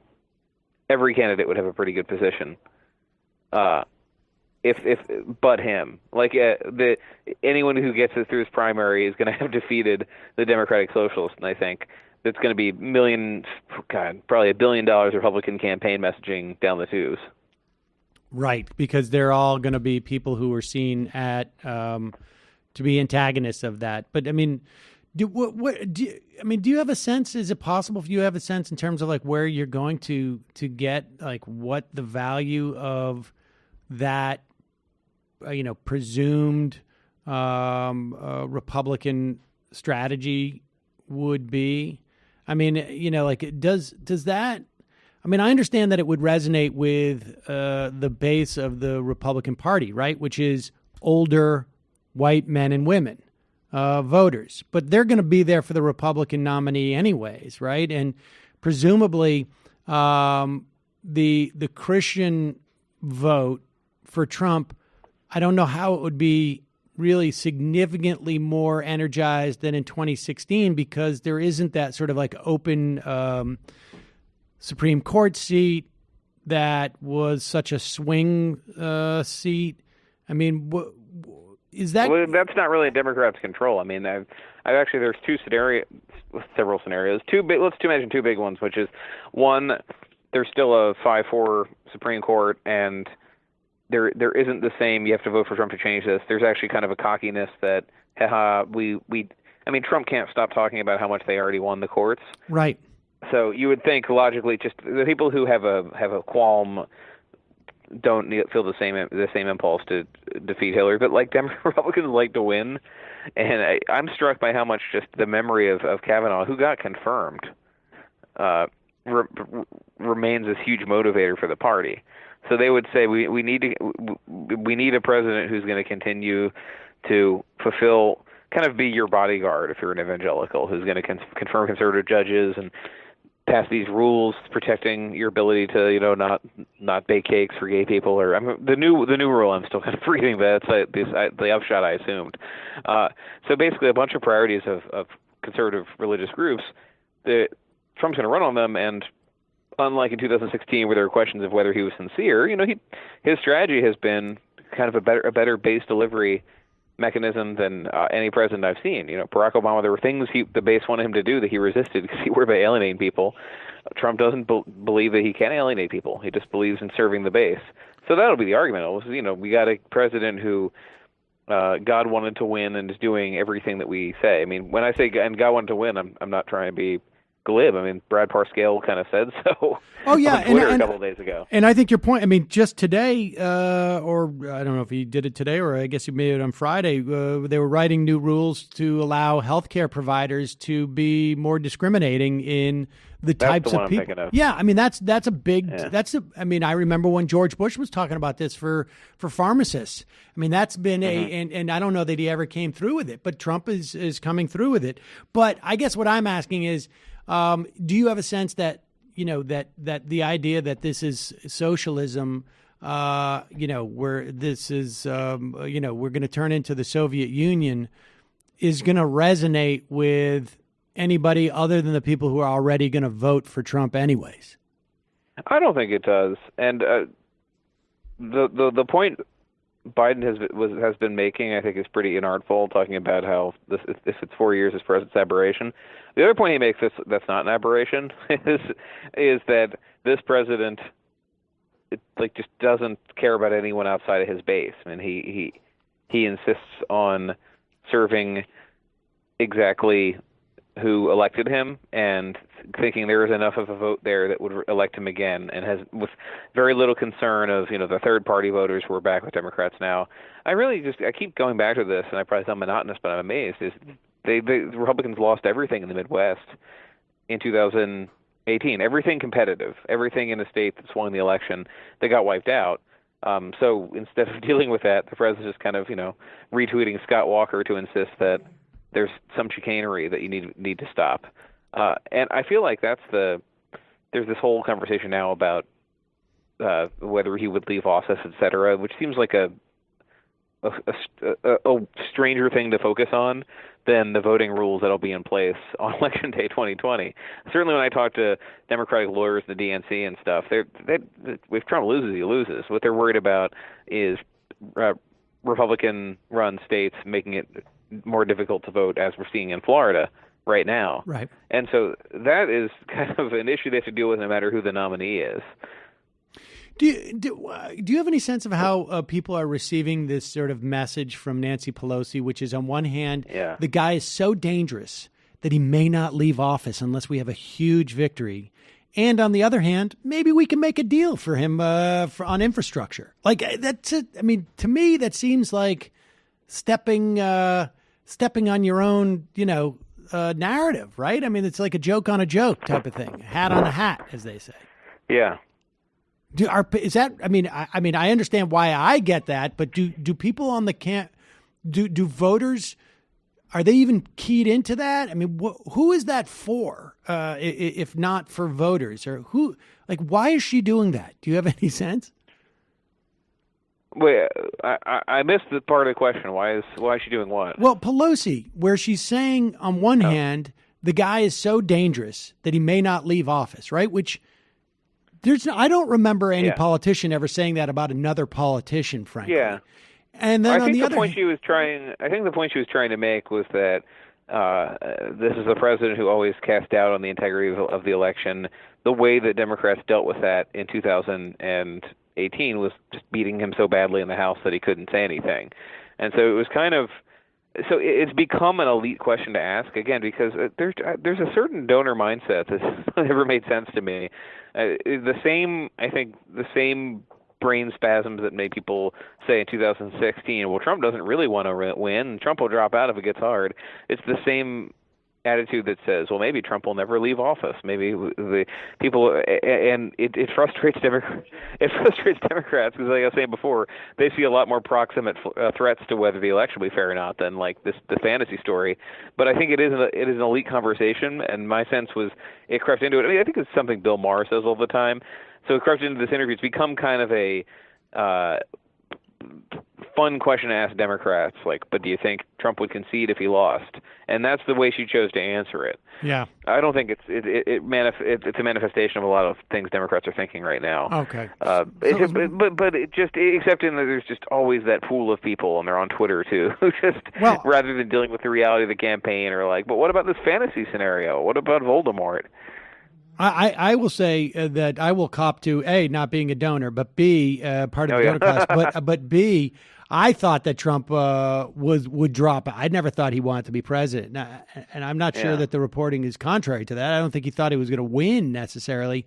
Every candidate would have a pretty good position. If but him, anyone who gets it through his primary is going to have defeated the Democratic Socialists, and I think it's going to be probably $1 billion Republican campaign messaging down the tubes. Right, because they're all going to be people who are seen to be antagonists of that. But I mean, do you have a sense? Is it possible if you have a sense in terms of like where you're going to get like what the value of that, presumed Republican strategy would be? I mean, does that? I mean, I understand that it would resonate with the base of the Republican Party, right, which is older white men and women voters. But they're going to be there for the Republican nominee anyways, right? And presumably the Christian vote for Trump, I don't know how it would be really significantly more energized than in 2016 because there isn't that sort of like open Supreme Court seat that was such a swing seat. I mean, is that? Well, that's not really a Democrats' control. I mean, I've actually there's several scenarios. Let's mention two big ones, which is one, there's still a 5-4 Supreme Court, and there isn't the same. You have to vote for Trump to change this. There's actually kind of a cockiness that, I mean, Trump can't stop talking about how much they already won the courts. Right. So you would think logically, just the people who have a qualm don't feel the same impulse to defeat Hillary, but like Republicans like to win, and I'm struck by how much just the memory of Kavanaugh, who got confirmed, remains this huge motivator for the party. So they would say we need a president who's going to continue to fulfill, kind of be your bodyguard if you're an evangelical, who's going to confirm conservative judges and pass these rules protecting your ability to not bake cakes for gay people, or the new rule I'm still kind of reading, but that's the upshot I assumed. So basically a bunch of priorities of conservative religious groups that Trump's going to run on them, and unlike in 2016 where there were questions of whether he was sincere, his strategy has been kind of a better base delivery mechanism than any president I've seen. Barack Obama, there were things the base wanted him to do that he resisted because he worried about alienating people. Trump doesn't believe that he can alienate people. He just believes in serving the base. So that'll be the argument. We got a president who God wanted to win and is doing everything that we say. I mean, when I say and God wanted to win, I'm not trying to be glib. I mean, Brad Parscale kind of said so. Oh yeah, on Twitter a couple of days ago. And I think your point. I mean, just today, or I don't know if he did it today, or I guess he made it on Friday. They were writing new rules to allow healthcare providers to be more discriminating in the types of people. Yeah, I mean that's a big. Yeah. I mean, I remember when George Bush was talking about this for pharmacists. I mean, that's been and I don't know that he ever came through with it, but Trump is coming through with it. But I guess what I'm asking is, do you have a sense that that the idea that this is socialism, where this is, we're going to turn into the Soviet Union, is going to resonate with anybody other than the people who are already going to vote for Trump anyways? I don't think it does. And the point Biden has been making, I think, is pretty inartful, talking about how if it's 4 years, it's president's aberration. The other point he makes that's not an aberration is that this president just doesn't care about anyone outside of his base. I mean, he insists on serving exactly who elected him and thinking there is enough of a vote there that would elect him again, and has with very little concern of the third party voters who are back with Democrats now. I keep going back to this, and I probably sound monotonous, but I'm amazed. The Republicans lost everything in the Midwest in 2018. Everything competitive, everything in the state that swung the election, they got wiped out. So instead of dealing with that, the president's just kind of retweeting Scott Walker to insist that there's some chicanery that you need to stop. And I feel like there's this whole conversation now about whether he would leave office, et cetera, which seems like a stranger thing to focus on than the voting rules that'll be in place on Election Day 2020. Certainly when I talk to Democratic lawyers, the DNC and stuff, if Trump loses, he loses. What they're worried about is Republican-run states making it more difficult to vote, as we're seeing in Florida, right now. Right. And so that is kind of an issue they have to deal with no matter who the nominee is. Do you have any sense of how people are receiving this sort of message from Nancy Pelosi, which is on one hand, the guy is so dangerous that he may not leave office unless we have a huge victory. And on the other hand, maybe we can make a deal for him on infrastructure. Like that's it. I mean, to me, that seems like stepping on your own, narrative, right? I mean, it's like a joke on a joke type of thing, hat on a hat, as they say. Yeah. I understand why I get that, but do people on the do voters, are they even keyed into that? I mean, who is that for, if not for voters? Or why is she doing that? Do you have any sense? Wait, I missed the part of the question. Why is she doing what? Well, Pelosi, where she's saying on one hand, the guy is so dangerous that he may not leave office, right? Which I don't remember any politician ever saying that about another politician, frankly. Yeah. And then I think the point she was trying to make was that this is a president who always cast doubt on the integrity of the election. The way that Democrats dealt with that in 2018 was just beating him so badly in the House that he couldn't say anything. And so it was it's become an elite question to ask, again, because there's a certain donor mindset that's never made sense to me. The same brain spasms that made people say in 2016, well, Trump doesn't really want to win, Trump will drop out if it gets hard. It's the same attitude that says, well, maybe Trump will never leave office. Maybe the people, and it frustrates Democrats. It frustrates Democrats because, like I was saying before, they see a lot more proximate threats to whether the election will be fair or not than like the fantasy story. But I think it is an elite conversation, and my sense was it crept into it. I mean, I think it's something Bill Maher says all the time. So it crept into this interview. It's become kind of a fun question to ask Democrats, but do you think Trump would concede if he lost? And that's the way she chose to answer it. Yeah. I don't think it's a manifestation of a lot of things Democrats are thinking right now. Okay. Except in that there's just always that pool of people, and they're on Twitter too, who rather than dealing with the reality of the campaign are like, but what about this fantasy scenario? What about Voldemort? I will say that I will cop to A, not being a donor, but B, part of the donor class, but B, I thought that Trump would drop. I never thought he wanted to be president, and I'm not sure that the reporting is contrary to that. I don't think he thought he was going to win necessarily,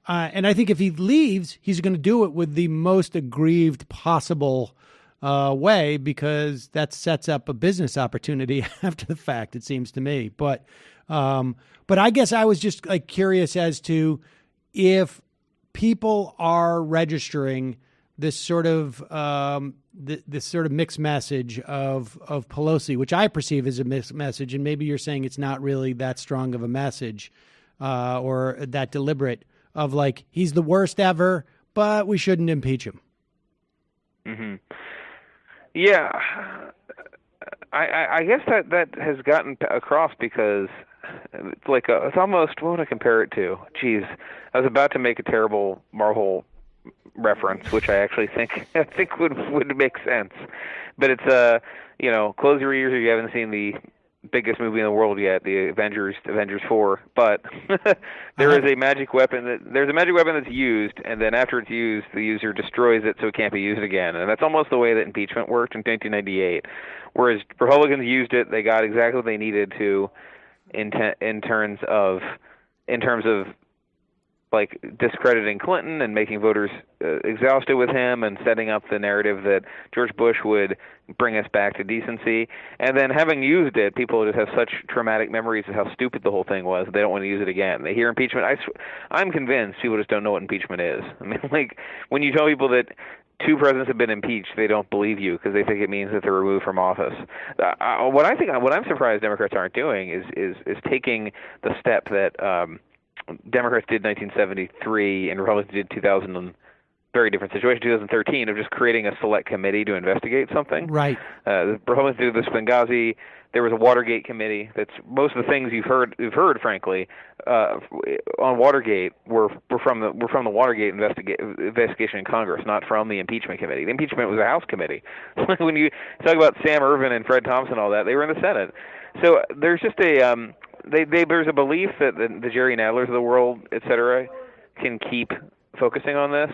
and I think if he leaves, he's going to do it with the most aggrieved possible way, because that sets up a business opportunity after the fact, it seems to me. But I guess I was just curious as to if people are registering this sort of mixed message of Pelosi, which I perceive as a mixed message, and maybe you're saying it's not really that strong of a message or that deliberate, of he's the worst ever, but we shouldn't impeach him. Mm-hmm. Yeah, I guess that has gotten across because it's almost, what would I compare it to? Geez, I was about to make a terrible Marvel reference, which I actually think would make sense, but it's close your ears if you haven't seen the biggest movie in the world yet, the Avengers 4. But there's a magic weapon that's used, and then after it's used, the user destroys it so it can't be used again. And that's almost the way that impeachment worked in 1998. Whereas Republicans used it, they got exactly what they needed to, in terms of discrediting Clinton and making voters exhausted with him, and setting up the narrative that George Bush would bring us back to decency. And then having used it, people just have such traumatic memories of how stupid the whole thing was, they don't want to use it again. They hear impeachment. I'm convinced people just don't know what impeachment is. I mean, when you tell people that 2 presidents have been impeached, they don't believe you because they think it means that they're removed from office. What I'm surprised Democrats aren't doing is taking the step that Democrats did 1973 and Republicans did 2000. Very different situation, 2013, of just creating a select committee to investigate something. Right. The Republicans did this Benghazi. There was a Watergate committee. That's most of the things you've heard, frankly, on Watergate were from the Watergate investigation in Congress, not from the impeachment committee. The impeachment was a House committee. When you talk about Sam Ervin and Fred Thompson and all that, they were in the Senate. So there's just there's a belief that the Jerry Nadlers of the world, et cetera, can keep focusing on this,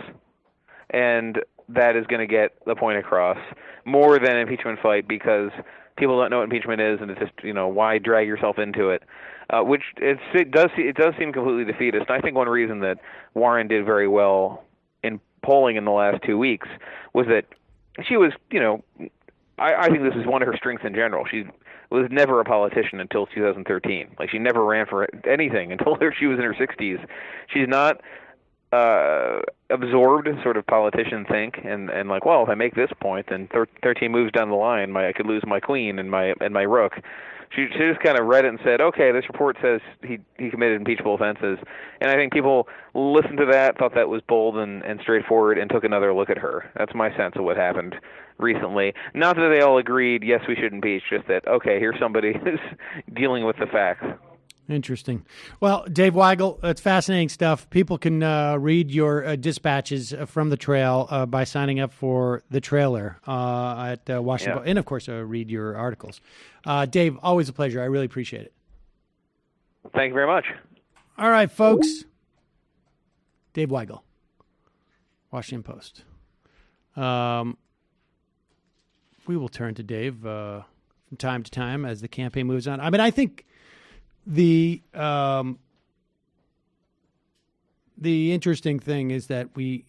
and that is going to get the point across more than an impeachment fight, because people don't know what impeachment is, and it's just, why drag yourself into it? Which it does seem completely defeatist. And I think one reason that Warren did very well in polling in the last 2 weeks was that she was, I think this is one of her strengths in general. She was never a politician until 2013. Like, she never ran for anything until she was in her 60s. She's not absorbed sort of politician think and like, well, if I make this point, then 13 moves down the line, I could lose my queen and my rook. She just kind of read it and said, okay, this report says he committed impeachable offenses. And I think people listened to that, thought that was bold and straightforward, and took another look at her. That's my sense of what happened recently. Not that they all agreed, yes, we should impeach, just that, okay, here's somebody who's dealing with the facts. Interesting. Well, Dave Weigel, it's fascinating stuff. People can read your dispatches from the trail by signing up for the trailer at Washington. Yeah. And, of course, read your articles. Dave, always a pleasure. I really appreciate it. Thank you very much. All right, folks. Dave Weigel, Washington Post. We will turn to Dave from time to time as the campaign moves on. I mean, I think the interesting thing is that we,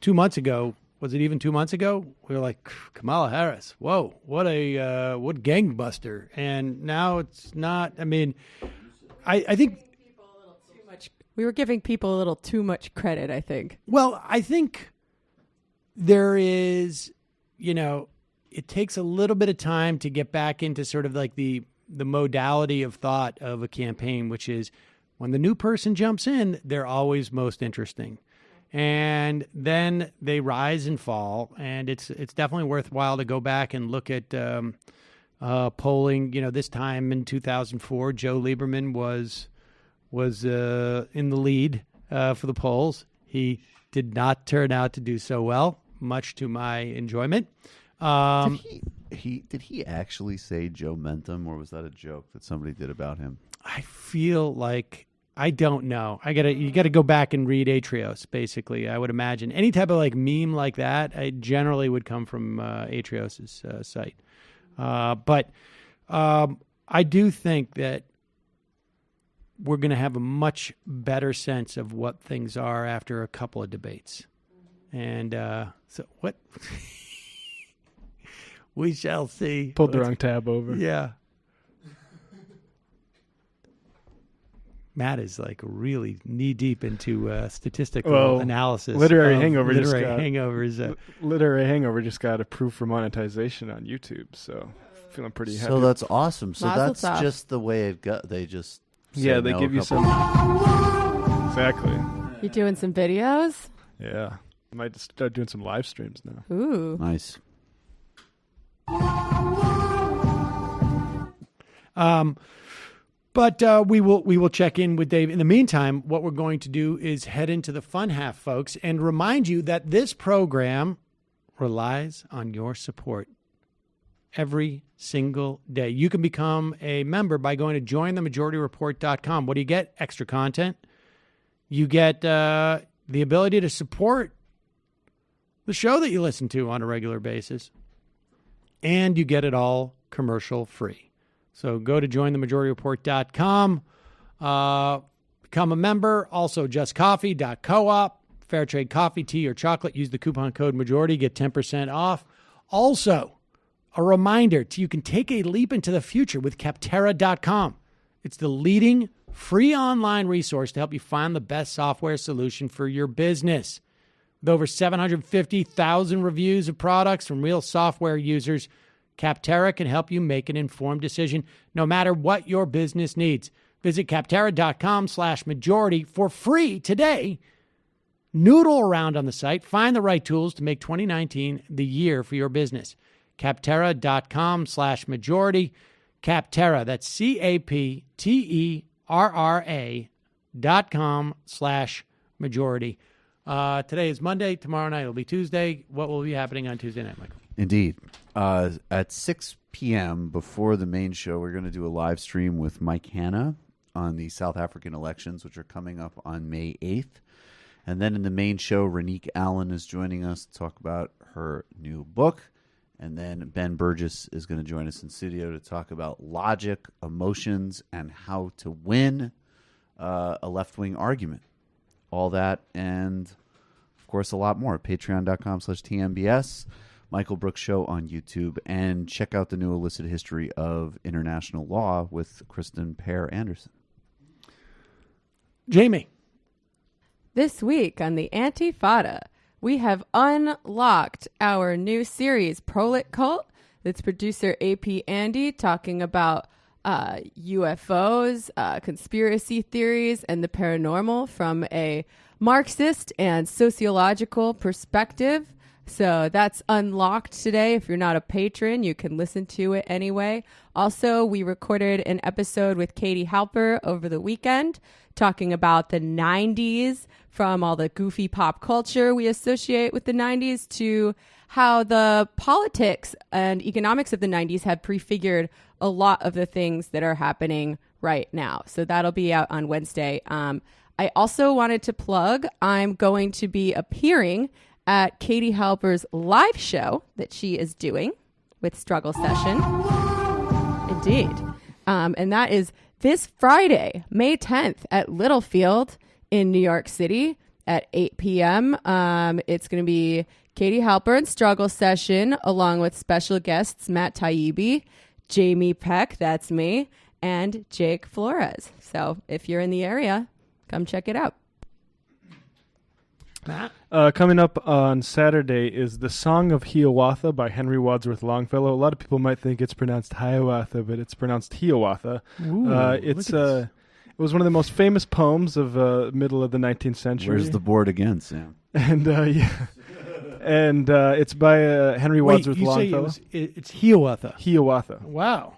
2 months ago, was it even 2 months ago? We were like, Kamala Harris, whoa, what gangbuster. And now it's not. I mean, I think we were giving people a little too much credit, I think. Well, I think there is, it takes a little bit of time to get back into sort of like the modality of thought of a campaign, which is when the new person jumps in, they're always most interesting. And then they rise and fall. And it's definitely worthwhile to go back and look at polling. This time in 2004, Joe Lieberman was in the lead for the polls. He did not turn out to do so well, much to my enjoyment. Did he actually say Joe meant him, or was that a joke that somebody did about him? I feel like I don't know. You gotta go back and read Atrios. Basically, I would imagine any type of like meme like that, I generally would come from Atrios's site. But I do think that we're going to have a much better sense of what things are after a couple of debates. And so what? We shall see. Pulled the wrong tab over. Yeah. Matt is like really knee deep into statistical analysis. Literary Hangover just got approved for monetization on YouTube, so feeling pretty happy. So that's awesome. So that's just the way it got. They just they give you some. Exactly. You doing some videos? Yeah, I might just start doing some live streams now. Ooh, nice. But we will check in with Dave. In the meantime, what we're going to do is head into the fun half, folks, and remind you that this program relies on your support every single day. You can become a member by going to jointhemajorityreport.com. What do you get? Extra content. You get the ability to support the show that you listen to on a regular basis, and you get it all commercial free. So go to jointhemajorityreport.com, become a member. Also, justcoffee.coop, fair trade coffee, tea, or chocolate. Use the coupon code majority, get 10% off. Also, a reminder, you can take a leap into the future with Capterra.com. It's the leading free online resource to help you find the best software solution for your business. With over 750,000 reviews of products from real software users, Capterra can help you make an informed decision no matter what your business needs. Visit Capterra.com/majority for free today. Noodle around on the site. Find the right tools to make 2019 the year for your business. Capterra.com/majority. Capterra, that's CAPTERRA.com/majority. Today is Monday. Tomorrow night will be Tuesday. What will be happening on Tuesday night, Michael? Indeed. At 6 p.m. before the main show, we're going to do a live stream with Mike Khanna on the South African elections, which are coming up on May 8th. And then in the main show, Ranique Allen is joining us to talk about her new book. And then Ben Burgess is going to join us in studio to talk about logic, emotions, and how to win a left-wing argument. All that and, of course, a lot more. Patreon.com/TMBS. Michael Brooks Show on YouTube. And check out the new Illicit History of International Law with Kristen Pear Anderson. Jamie. This week on the Antifada, we have unlocked our new series, Prolet Cult. It's producer AP Andy talking about UFOs, conspiracy theories, and the paranormal from a Marxist and sociological perspective. So that's unlocked today. If you're not a patron, you can listen to it anyway. Also, we recorded an episode with Katie Halper over the weekend talking about the 90s, from all the goofy pop culture we associate with the 90s to how the politics and economics of the 90s have prefigured a lot of the things that are happening right now. So that'll be out on Wednesday. I also wanted to plug, I'm going to be appearing at Katie Halper's live show that she is doing with Struggle Session. Indeed. And that is this Friday, May 10th at Littlefield in New York City at 8 p.m. It's going to be Katie Halper and Struggle Session, along with special guests Matt Taibbi, Jamie Peck, that's me, and Jake Flores. So if you're in the area, come check it out. Matt? Coming up on Saturday is The Song of Hiawatha by Henry Wadsworth Longfellow. A lot of people might think it's pronounced Hiawatha, but it's pronounced Hiawatha. It was one of the most famous poems of middle of the 19th century. Where's the board again, Sam? And and it's by Henry Wadsworth Longfellow. It's Hiawatha. Hiawatha. Wow.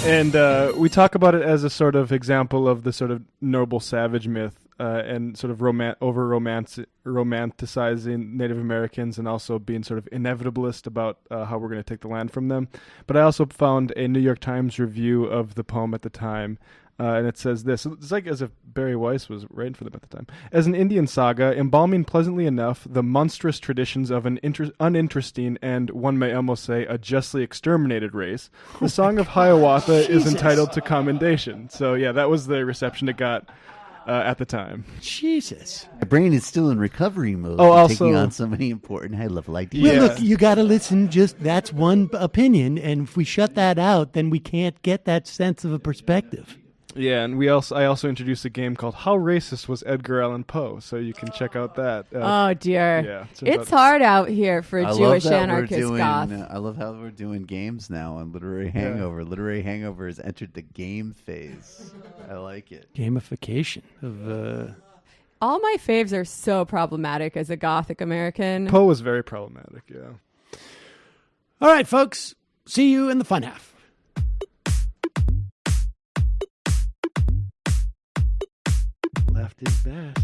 And we talk about it as a sort of example of the sort of noble savage myth and sort of romanticizing Native Americans and also being sort of inevitabilist about how we're going to take the land from them. But I also found a New York Times review of the poem at the time, and it says this. It's like as if Barry Weiss was writing for them at the time. As an Indian saga, embalming pleasantly enough the monstrous traditions of an uninteresting and, one may almost say, a justly exterminated race, the Song of Hiawatha is entitled to commendation. So, yeah, that was the reception it got at the time. Jesus. My brain is still in recovery mode. Taking on so many important high-level ideas. Well, look, you got to listen. That's one opinion, and if we shut that out, then we can't get that sense of a perspective. Yeah, and I also introduced a game called How Racist Was Edgar Allan Poe, so you can check out that. Oh, dear. Yeah, it's hard out here for a Jewish anarchist goth. I love how we're doing games now on Literary Hangover. Literary Hangover has entered the game phase. I like it. Gamification of... All my faves are so problematic as a Gothic American. Poe was very problematic, yeah. All right, folks. See you in the fun half. Left is best.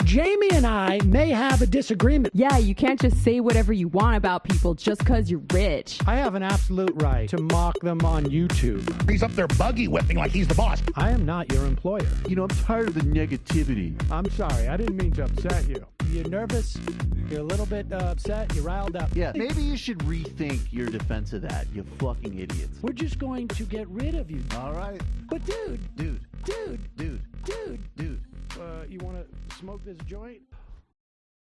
Jamie and I may have a disagreement. Yeah, you can't just say whatever you want about people just because you're rich. I have an absolute right to mock them on YouTube. He's up there buggy whipping like he's the boss. I am not your employer. You know, I'm tired of the negativity. I'm sorry, I didn't mean to upset you. You're nervous, you're a little bit upset, you're riled up. Yeah, maybe you should rethink your defense of that, you fucking idiots. We're just going to get rid of you. All right. But dude. You want to smoke this joint?